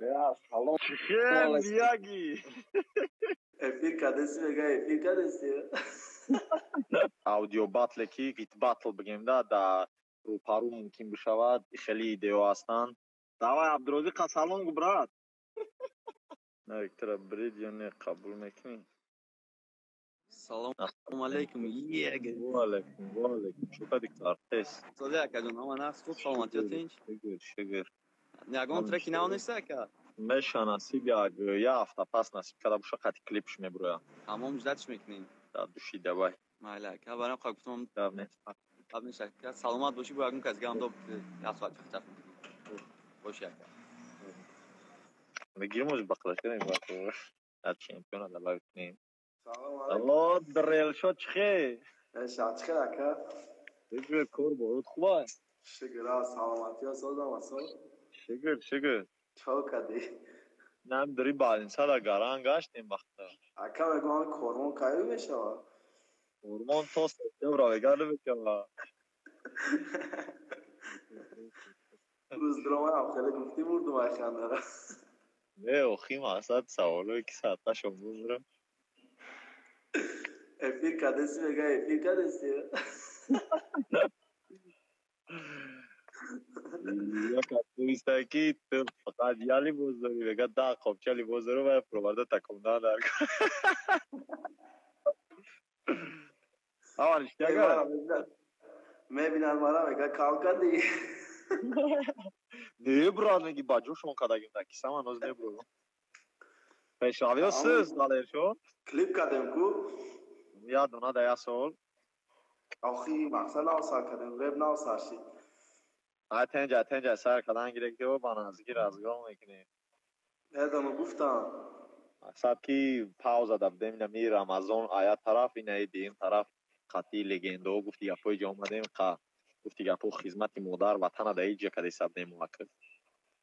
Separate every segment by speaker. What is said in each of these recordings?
Speaker 1: Ya salam.
Speaker 2: Chicken Miyagi.
Speaker 3: Efir kadesi.
Speaker 2: Audio battle ki git battle بگیم دا روپارو ممکن بشود خیلی ایدئو هستن. دعوای عبدالرازی قسالون گبرات. نه اکتر برید یا نه قبول میکنی؟
Speaker 4: سلام علیکم.
Speaker 2: والایکم. شکر دکتر تست.
Speaker 4: صدای کجان هم ناس خوب سلامتی هستین؟
Speaker 2: شگر.
Speaker 4: نیاگان ترکی ناونیسته که؟
Speaker 2: میشه نصیب یا هفته پس نصیب کرده باشه قطعی کلیپش میبرویم.
Speaker 4: تمام جدش میکنین.
Speaker 2: دوشیده وای.
Speaker 4: مالک. ها برام خواهد گفتم.
Speaker 2: قبل
Speaker 4: نیست. که سلامت باشی باید که از گام دو یاسوات چخت. باشی.
Speaker 2: میگیم از بخلاش کنیم باید. از چمپیون دلار کنیم.
Speaker 3: سلام علیکم.
Speaker 2: الله دریل شد چخه؟
Speaker 3: شاد چخه که؟
Speaker 2: شگر کور بود خوبه.
Speaker 3: شگر سلامتی ها سازم اصلا.
Speaker 2: شگر.
Speaker 3: چاو کدی.
Speaker 2: نام دری بالینسا دا گاران گاشتیم وقتا.
Speaker 3: اکا میگم کورمون کایو میشه.
Speaker 2: کورمون توست دورا وگارو میکنه.
Speaker 3: روز درمان هم خیلی گفتی بردم ایشان داره.
Speaker 2: نه اوخی ماساد سوالو کی ساعتا شو بودم.
Speaker 3: افیر کدسی میگه افیر کدسی.
Speaker 2: یا کاتویستا کی تو فقط یالی بوزداری میگه دا خوب چالی بوزدارو و پروارده تکوندان دار. آوانش کیگه؟
Speaker 3: میبینم مارا میگه کال کدی.
Speaker 2: نه براد میگی باجوشون کداگیم دکی سامان از نبرو. پیشاوی سوز دالر شو.
Speaker 3: کلیپ کدیم کو.
Speaker 2: یا دونا دیا سول.
Speaker 3: آخی مقصد نوسا کدیم ویب نوسا شی.
Speaker 2: تنجا سر کدان گیره و بانازگی رازگاه میکنیم.
Speaker 3: هدامو گفتم.
Speaker 2: ساعت کی پاوزا دادم میرم آمازون آیا طرف اینه دیم طرف خاطی لگندو گفتی یا پوی جام دادیم خا گفتی یا پو خدمتی مدار وطن دایی جا کدی سب نمی‌ماکد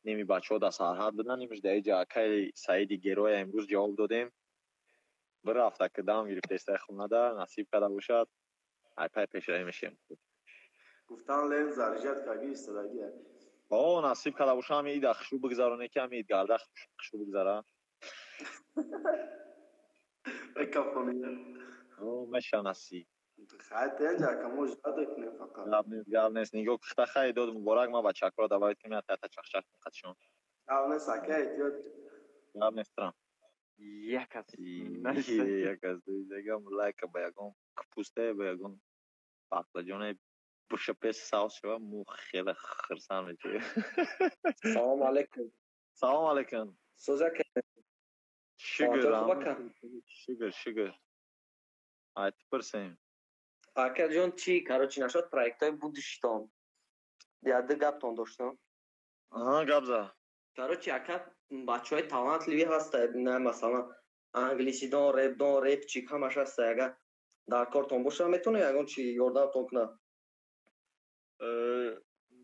Speaker 2: نمی بچه ها در سرحد بدن نیمش دایی جا که سعیدی گروه امروز جواب دادیم برای هفته که دام گرفته است خونه ده نصیب کرده باشد ای پای پیش رای میشیم
Speaker 3: گفتن لین زرجت کاگی استرالیا
Speaker 2: او نصیب کرده باشم اید خشو بگذارونه که امید گرده خشو بگذاره
Speaker 3: بکفونی
Speaker 2: او مشانسی
Speaker 3: خیلی اینجا کموش داده کنه فقط
Speaker 2: گاب نیست نیگو کخته خیلی داد مبارک ما بچه اکرا دوایت کنیم تا چخشک مقدشون
Speaker 3: گاب نیست اکه ایتیاد
Speaker 2: گاب نیسترم
Speaker 4: یک از
Speaker 2: یک از دوی دیگه ملایک بیاگم کپوسته بیاگم باقلاجون بوشپس ساوس شو مو خیلی خرسان میشه
Speaker 1: Salam alaikum.
Speaker 2: سلام علیکم
Speaker 1: Sozak
Speaker 2: شگر 80%
Speaker 1: Акаджон чи, короче, насчет проекта будешь там. Я догадываюсь, то что.
Speaker 2: ага габза
Speaker 1: Короче, ака бачой талантливый хаста, не масала английский дон рэп чи камаш хаста, ага. Дар кортон боша метуне ягон чи ёрдам тонкна.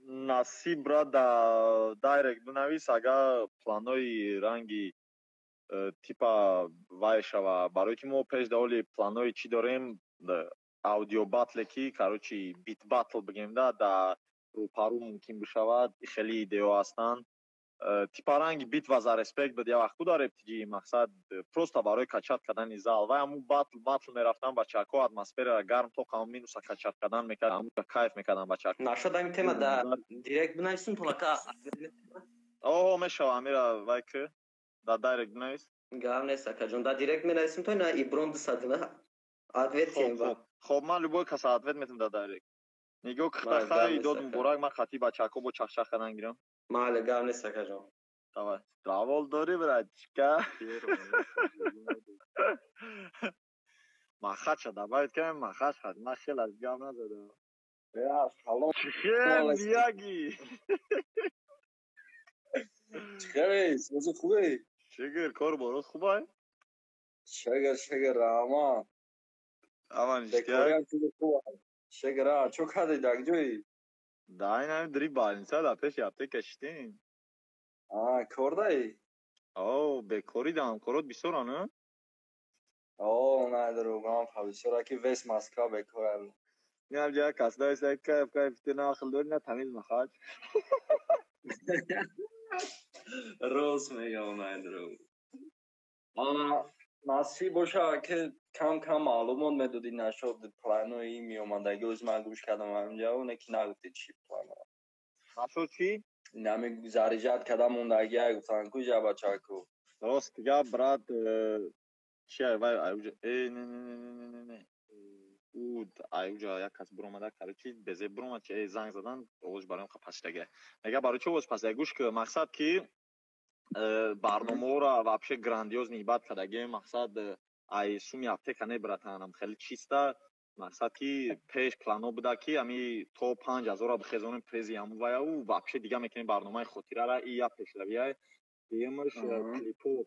Speaker 2: насиб ра да дайрект бинавис ага планои ранги типа вайшава барои ки мо пеш даволи планои чӣ дорем аудио батле ки короче бит батл бигем да рӯпарӯ мумкин бишавад хеле идео ҳастанд типа ранги бит ва за респект буд я вақт дорем тиҷи мақсад просто барои качат кардани зал ва ҳамун батл мерафтан бачаҳко атмосфераро гарм то қавм минуса качат кардан мекард ҳамун кайф мекардан бачаҳко
Speaker 1: Нашо ин тема да директ бинависим толака.
Speaker 2: о мешава амира вай ки да дайрект бинавис
Speaker 1: Гав нест акаҷон да директ менависим то ина иброн дисадина. Ответ кем.
Speaker 2: хоб ман любой каса ответ метам да дайрект нигоҳ кихтахай дод муборак ман хати бачаҳко бо чахчах кардан гирам
Speaker 1: Мале гав нест акаҷон.
Speaker 2: давай давол дори братишка махача добавить кем махач хад ман хеле аз гав назадам
Speaker 1: Я салом.
Speaker 2: чихем мияги
Speaker 1: Чхерей, созу хубе.
Speaker 2: шигир кор борот хубай
Speaker 1: Шегер ама.
Speaker 2: аман
Speaker 1: Декорян созу хуба. Шегера, чо кади дагҷои?
Speaker 2: дай нами дри балинса да пеши апте кашидем
Speaker 1: Кордаи?
Speaker 2: о бекорӣ да ҳамкорот бисёранд
Speaker 1: Найдару ман пависора ки вес Москва бекорам.
Speaker 2: инам ҷа касдаиса кайф тина ахл дори на тамил махач
Speaker 5: راست میگم اندرو. نصیب باشه که کم کم معلومات میدادی نشد پلانوی می اومدگی از من گوش کردم همینجا و نکی نگفتید چی پلانو
Speaker 2: نشد چی؟
Speaker 5: نمی زریجت کردم موندگی گفتن کجا بچه کو
Speaker 2: راست دیگه برات چی وای اوج نه بود اوجا یک کس برومده کرد چی بزه برومد چه زنگ زدن اوج برایم خپاشتگه میگه برای چه اوج پس گوش که مقصد کی برنامه را вообще грандиозный бат кардагӣ мақсад ай суми аптека небиратанам хеле чиста мақсад ки пеш плано буда ки ами то 5000 бихезонем прези амваяу вообще дига мекунем барномаи хотирара и я пешлавия диемаш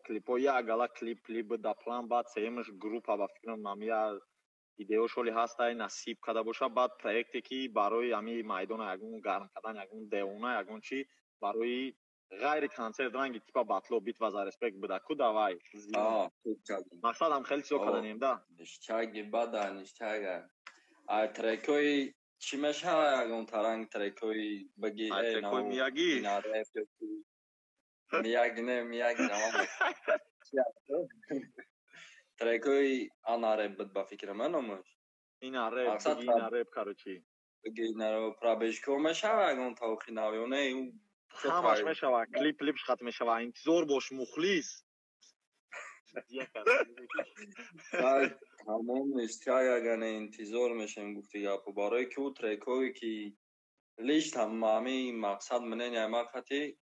Speaker 2: клипо я гала клип буда план бад сеемаш группа ба фикрам намия идео шоли ҳастай насиб када боша бад проекте ки барои ами майдона ягон гарм кардан ягон девона ягон чи барои غیر کنسرت رنگی تیپا باتلو بیت و زارسپک بوده کو давай مقصد هم خیلی چیزا کردنیم ده
Speaker 5: نشتاگی بده نشتاگه ترکوی چی میشه اون ترنگ ترکوی بگی
Speaker 2: ترکوی میاگی
Speaker 5: میاگی نه میاگی ترکوی آن رپ بود با فکر من اموش
Speaker 2: این رپ بگی این رپ کاروچی
Speaker 5: بگی این رپ پرابشکو میشه اون تاوخی ناویونه اون
Speaker 2: همش میشوه کلیپش ختم میشوه انتظار باش مخلص
Speaker 5: تمام نیست که اگر انتظار میشیم گفتی یا برای که او ترکوی که لیش تمامی مقصد منه نیمه خطی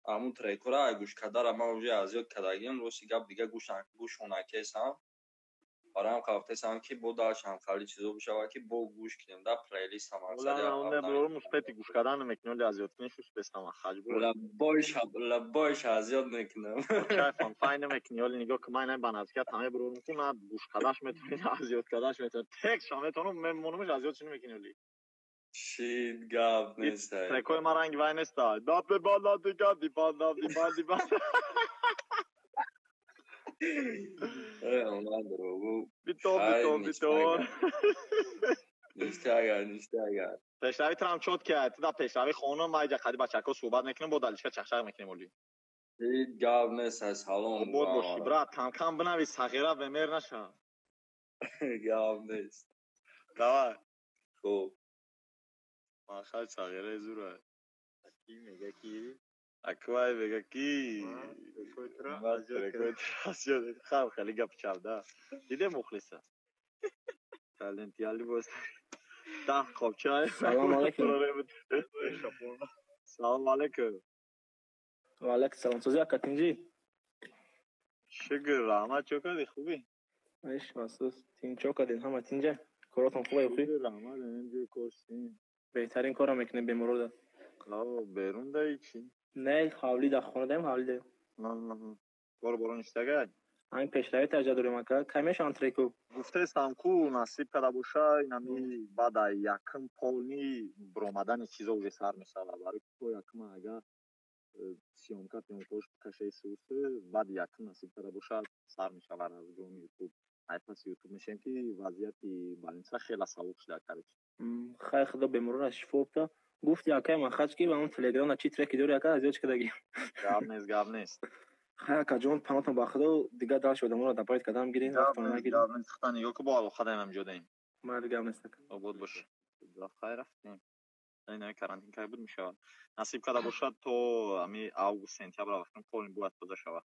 Speaker 5: همون ترکو را گوش کده را ما اوجه ازیاد کدگیم روسی گب دیگه گوش هونکه سم آره هم خوافته سم که با داشت هم خالی چیزو بشه که با گوش کنیم در پلیلیست هم
Speaker 2: ولی اونه برور مثبتی گوش کردن میکنم ازیاد کنیم شوش بستم خج
Speaker 5: بود لبایش ازیاد میکنم
Speaker 2: چایفان فاین میکنی ولی نگاه که من بنازکت همه برور میکنم گوش کداش میتونی ازیاد کداش میتونی تک شامتونو ممنونمش ازیاد چونی میکنی ولی
Speaker 5: شید گاب نیست
Speaker 2: ترکوی ما رنگ وای نیست داد به بالا دیگه دی بالا
Speaker 5: اومد رو
Speaker 2: بیتو
Speaker 5: نیستاگر
Speaker 2: پیشروی ترام چود که دا پیشروی خونم ما اینجا خدی بچه‌ها صحبت میکنیم با دلشکا چخشق میکنیم ولی
Speaker 5: هیچ گاب نیست از حالون
Speaker 2: بود باشی برات کم بنوی صغیره بمیر نشه
Speaker 5: گاب نیست
Speaker 2: دوا
Speaker 5: خوب
Speaker 2: ما خیلی صغیره زوره کی میگه کی اکوای میگه کی خب خیلی گپ چاوده دیده مخلصه تالنتیالی باست ده خوب چای
Speaker 6: سلام علیکم
Speaker 2: سلام علیکم
Speaker 6: و علیکم سلام سوزی اکاتینجی
Speaker 2: شکر رحمت چوکدی خوبی
Speaker 6: ایش مسوس تیم چوکدین همه تینجا کاراتون خوبه خوبی
Speaker 2: رحمت اینجا کورسین
Speaker 6: بهترین کارا میکنه به مرور
Speaker 2: بیرون دایی چی
Speaker 6: نه حوالی در خونه داریم حوالی داریم
Speaker 2: برو نشتگه
Speaker 6: همین پیشروی ترجیح داریم که کمیش آنتریکو
Speaker 2: گفته استم کو نصیب کده باشه اینمی بعد یکم پولنی برومدن چیزا وجه سر میشه برای تو یکم اگر سیومکت یا پوش کشه سوسه بعد یکم نصیب کده باشه سر میشه برای از جون یوتیوب پس یوتیوب میشیم که وضعیتی بالینسا خیلی سوق شده کرد
Speaker 6: خیلی خدا به مرور از شفوب تا گفتی اکای من خرج کی با اون تلگرام چی ترکی داری اکا ازش کدگی
Speaker 2: گاب نیست
Speaker 6: خیلی که جون پناتون با خدا دیگه دال شده مرا دپایت کدام گیرین وقتون نگیرین
Speaker 2: گاب نیست خدا نگاه که با خدا هم جودیم
Speaker 6: ما دیگه نیست
Speaker 2: بود باشه خیر رفتیم این کارانتین که بود میشه نصیب کده باشه تو امی آگوست سنتیامبر وقتی پولین بود پوزا شود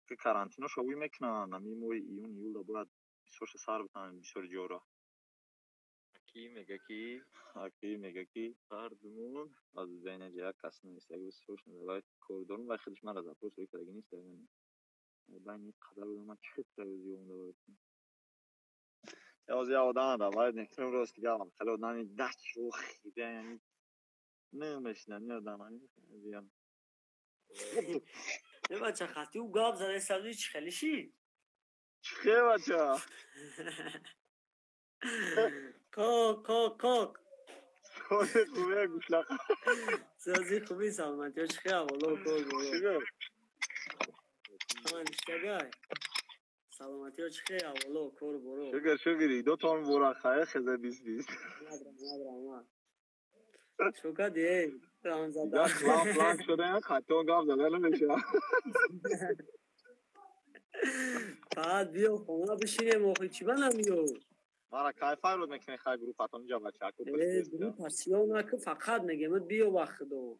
Speaker 2: که کارانتینو شوی میکنن امی موی ایون یول بود سوش سر بتن بسیار جورا کی میگه کی هردمون از بین جا کس نیست اگه سوش نزاید کوردون و خودش من از اپروش روی کدگی نیست یعنی بین قدر بودم من چه تلویزی اونده بود یازی آدم دا باید نکنم روز که گفتم خیلی آدمی دست رو خیده یعنی نمیشنن آدم هنی بیان
Speaker 7: نه بچه خطی او گاب زده سبزی چی خیلیشی؟
Speaker 2: چه بچه؟
Speaker 7: کوک
Speaker 2: خوبه گوشلق
Speaker 7: سازی خوبی سلامتی چی خیلی والله کوک
Speaker 2: چه
Speaker 7: همه نشتگاه سلامتی چی خیلی والله کور برو
Speaker 2: شکری دو تان برا خیلی خیزه بیست
Speaker 7: مادرم چوکا دیه رامزاده
Speaker 2: پلان شده خطا گام زده نمیشه.
Speaker 7: فقط بیا خونه بشینیم موقعی چی بنم یو
Speaker 2: مرا کایفای رو میکنه خیلی گروه فتان اینجا بچه کو
Speaker 7: درو پرسیو نکه فقط میگم بیا وقت دو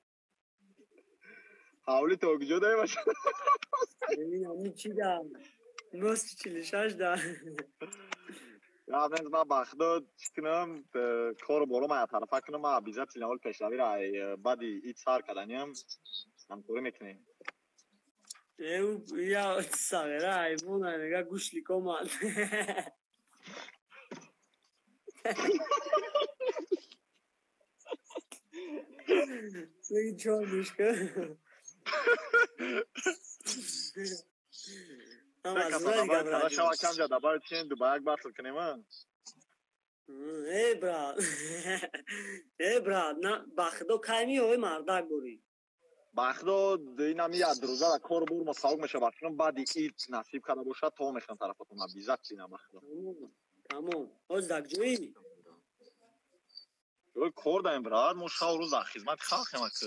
Speaker 2: حالی تو کجا دای باشه.
Speaker 7: ببین همین چی دارم نوست 46 دارم
Speaker 2: یا من ما بخدا چکنم کار برو ما طرفا کنم ما بیزات سینال پیشروی را بعدی ایت سار کردنیم هم کوری میکنیم.
Speaker 7: یا ساغره ایفون نگاه گوش لیکو مال بگی چون میشکه هم از اونها دیگه
Speaker 2: برای شما کم جا دبار چین دوباره یک بطل کنیم
Speaker 7: ای براد نه بخدو کمی های مردک بوری
Speaker 2: بخدا اینم یاد روزه و کار بور مساوق میشه باشم بعد ایت نصیب کرده باشه تو میخوام طرفتون بیزات سینا بخدا
Speaker 7: تمام از دکجویی
Speaker 2: روی کار داریم براد مشاور روز خدمت خواهیم که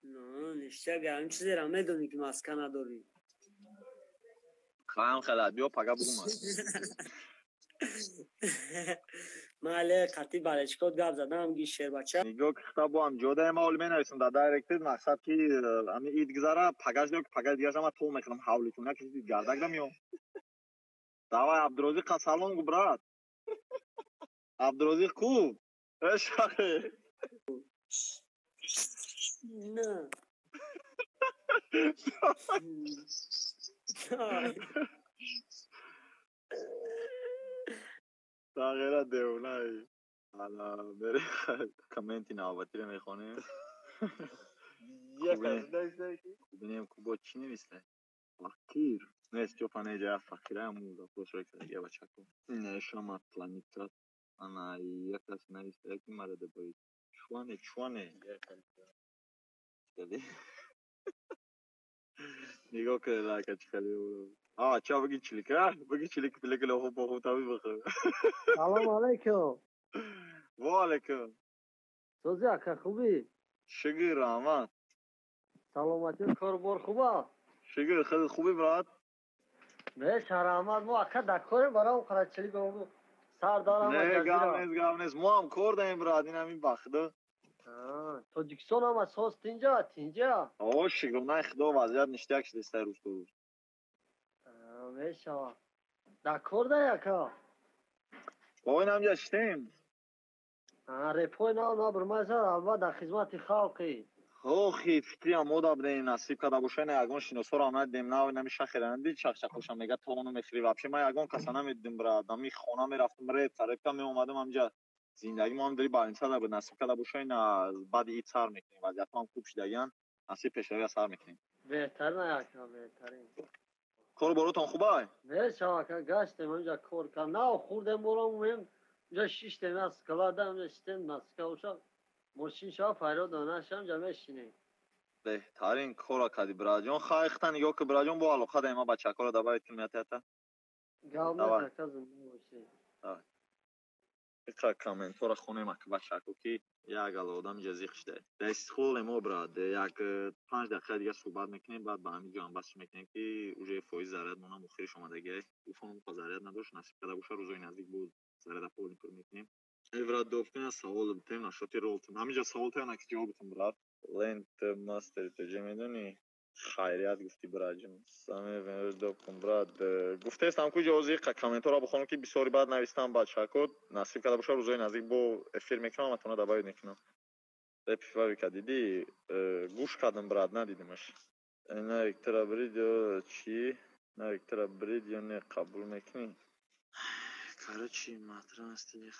Speaker 7: نه نشته گرم چیزی را میدونی که مسکن نداری
Speaker 2: خواهم خلال بیا پگه بگم
Speaker 7: ماله قطعی بالشکات گرد زدم گی شیر بچه
Speaker 2: نگاه کتابو هم جوده ماول می نویسم در دایرکتید مقصد که امی اید گذاره پگاج دیو که پگاج دیگه شما تو میکنم حالیتون نکشید گردک دمیو دعوای عبدالرزیق قسالون گو براد عبدالرزیق کو اشاقه
Speaker 7: نه
Speaker 2: تغییره دیولای حالا بری کامنتی نوابتی رو میخونیم ببینیم که با چی نویسته فقیر نیست جو پانه جا فقیره همون پروش رو که دیگه بچه کن نه شما پلانیتات انا یک کسی نویسته یکی مرده باید چوانه نگاه که لکه چی خیلی بودم چا بگی چلیک بگی چلیک پلیک لحو با خود تاوی بخواه
Speaker 8: سلام علیکم
Speaker 2: و علیکم
Speaker 8: توزی اکا خوبی؟
Speaker 2: شگی رحمت
Speaker 8: سلامتی کار بار خوبه؟
Speaker 2: شگی خیلی خوبی براد
Speaker 8: به شهر احمد ما اکا دکاره برام خرچلی گمونو سر دارم
Speaker 2: نه گام نیست ما هم کار داریم براد این همین بخده
Speaker 8: توجیکستان هم از هست اینجا
Speaker 2: شگی نه خدا وضعیت نشتیک شده سه روز تو روز
Speaker 8: میشه دکار ده اکا
Speaker 2: با این همجا شتیم
Speaker 8: رپوی نه برمازه البته در خدمت خلقی
Speaker 2: خیلی فکری هم مودا بده نصیب کرده باشه نه اگون شناسور آمد دیم نه نمیشه خیرندی چخ خوشم میگه تو اونو میخری واپس ما اگون کسا نمیدیم براد می خونه میرفتم برای طرف می اومدم همجا زندگی ما هم داری بالانسا در نصیب کرده باشه نه بعد ایت سر میکنیم وضعیت ما هم خوب شدگان نصیب پیشروی سر میکنیم
Speaker 8: بهتر نه اکا بهترین
Speaker 2: کار بروتون خوبه
Speaker 8: میشه اکا گشتیم همجا کار کن نه خوردم برام مهم اینجا شیشتیم از کلاده همجا شیشتیم نسکه اوشا ماشین شا فایرو دانش همجا میشینیم
Speaker 2: بهترین کار کردی براجون خواهیختن نگاه که براجون با علاقه داریم ما بچه کار دبایت کمیت هتا
Speaker 8: گام نه اکا زنده باشی
Speaker 2: اقرا کامنتور خونه ما که بچه که یک آدم جزیق شده دست خول ما براد یک 5 دقیقه دیگه صحبت میکنیم بعد با همین جان بس میکنیم که اوجه فویز زرد مونم مخیر شما دیگه تلفنم کو زرد نداشت نصیب کرده باشه روزای نزدیک بود زرد پول پر میکنیم اوراد دوفتن سوال تیم نشاطی رولتون همینجا سوال تا نک جوابتون براد لنت ماستر تو میدونی خیریت گفتی براجم سامه ور دوم براد گفته استم کو جوزی کامنتورا بخونم که بسیاری بعد نوشتم بعد شکر نصیب کرده باشه روزای نزدیک با افیر میکنم اتونه دباید میکنم رپیفاوی که دیدی گوش کردم براد ندیدمش نه اکترا برید یا چی نه اکترا برید یا نه قبول میکنی کارا چی مطران استی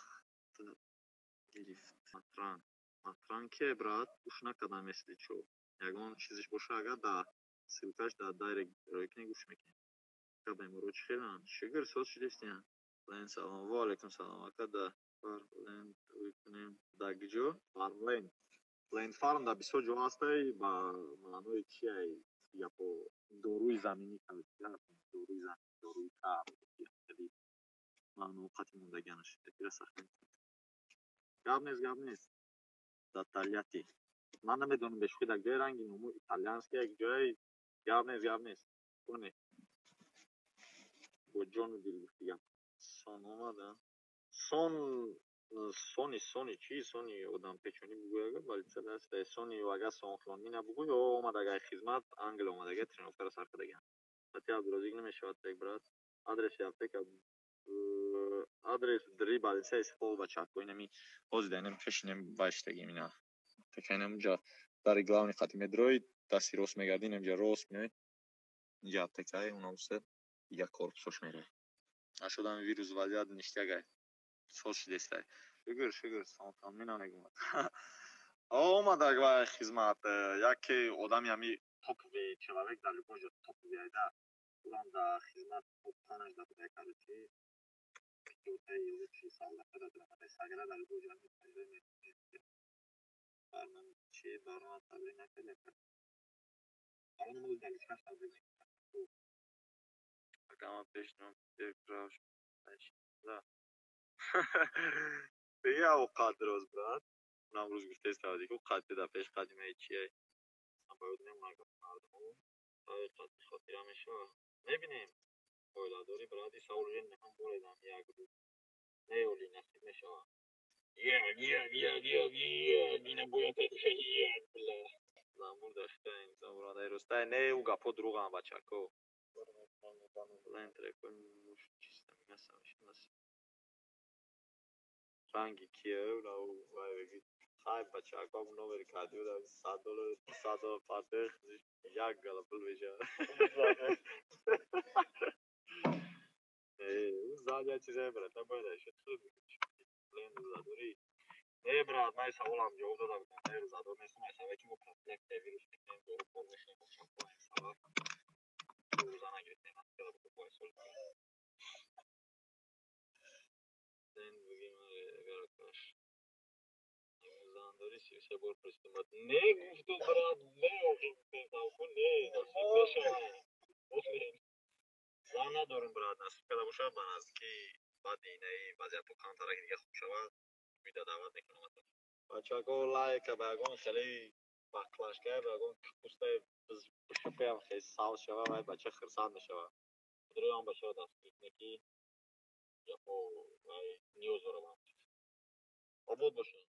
Speaker 2: گرفت مطران که براد گوش نکردم مثل چو یگان چیزش باشه اگر در سیلکاش در دایرکت رویکنی گوش میکنی که به مروچ خیلان شگر سوز شدیستین لین سلام و علیکم سلام اکا در لین رویکنیم داگجو لین فارم در بسیار جو هسته با معنای چی ای یا با دوروی زمینی که دوروی زمین دوروی کار خیلی معنی قطعی موندگانش تکیره سخت گاب نیست در تالیاتی من نمیدونم به شوخی در جای رنگی نمو ایتالیانسکی یک جای گاب نیست کنه با جون دیل گفتیم سون اومدن سونی چی سونی آدم پیچونی بگویه ولی چه دست سونی و اگه سون خلانی نبگوی و اومد اگه خدمت انگل اومد اگه ترینوفتر سر کدگن حتی از روزی نمیشه تک برات آدرس یافته که آدرس دری بعد سه فول بچه کوی نمی اوز دینم کشنم باشتگی مینا تکنم اونجا در главный خط متروی دستی روس میگردین اینجا روس میای اینجا تکای اونم سه یک корпусش میره اشودم ویروس وضعیت نشتگای сош дестай шугур салтан менамегум омад агва хизмат яке одами ами топовый человек да любой жа топовый айда улам да хизмат топтанаш да будай каручи киотай лучший солдата да драматай сагара да любой жа барман чи барман табри накалека алан мул далишка табри агама пешнам декраш да دیگه اوقات درست برات اونم روز گفته استفاده که قطع دفعش قدیمه چیه من باید نمونه که مردمون باید قطع خاطره میشه میبینیم اویلادوری برادی ساولین نکن بولیدم یک روز نیولی نصیب میشه اینه باید تیشه زنبور داشته انسان براده رسته نه او گپو دروغ هم بچه که بلند ترکون موش چیسته میگه رنگی کیه اونو باید خواهی بچه ها کام نو بری کادیو دا $100 پارده یک گلپل بشه اون زاده چیزه برات باید اشت خیلی بکنش بلین روزادوری نه برات مای سوالم جواب داده بودم نه روزادور نیستم مای سوال که مپرد نکته ویروس میکنیم دورو پر میشه بخشم پای سوال روزانه گرفته نسکه دا بکن پای سوال زن بگیم اگر کاش زنداری سیوسه بار پرستیم باد نه گفتو برات نه اوگیم پیتاو کن نه نصیب بشه زن ندارم برات نصیب کده باشه من از که بعد اینه وضعیت کان ترکی دیگه خوب شود ویدیو دعوت میکنم بچه ها لایک باگون خیلی بکلاشگر باگون پوسته بشوفه هم خیلی ساوس شود و بچه خرسان نشود دروی هم بشه دست میکنی یا خو نیوز رو هم آبود باشه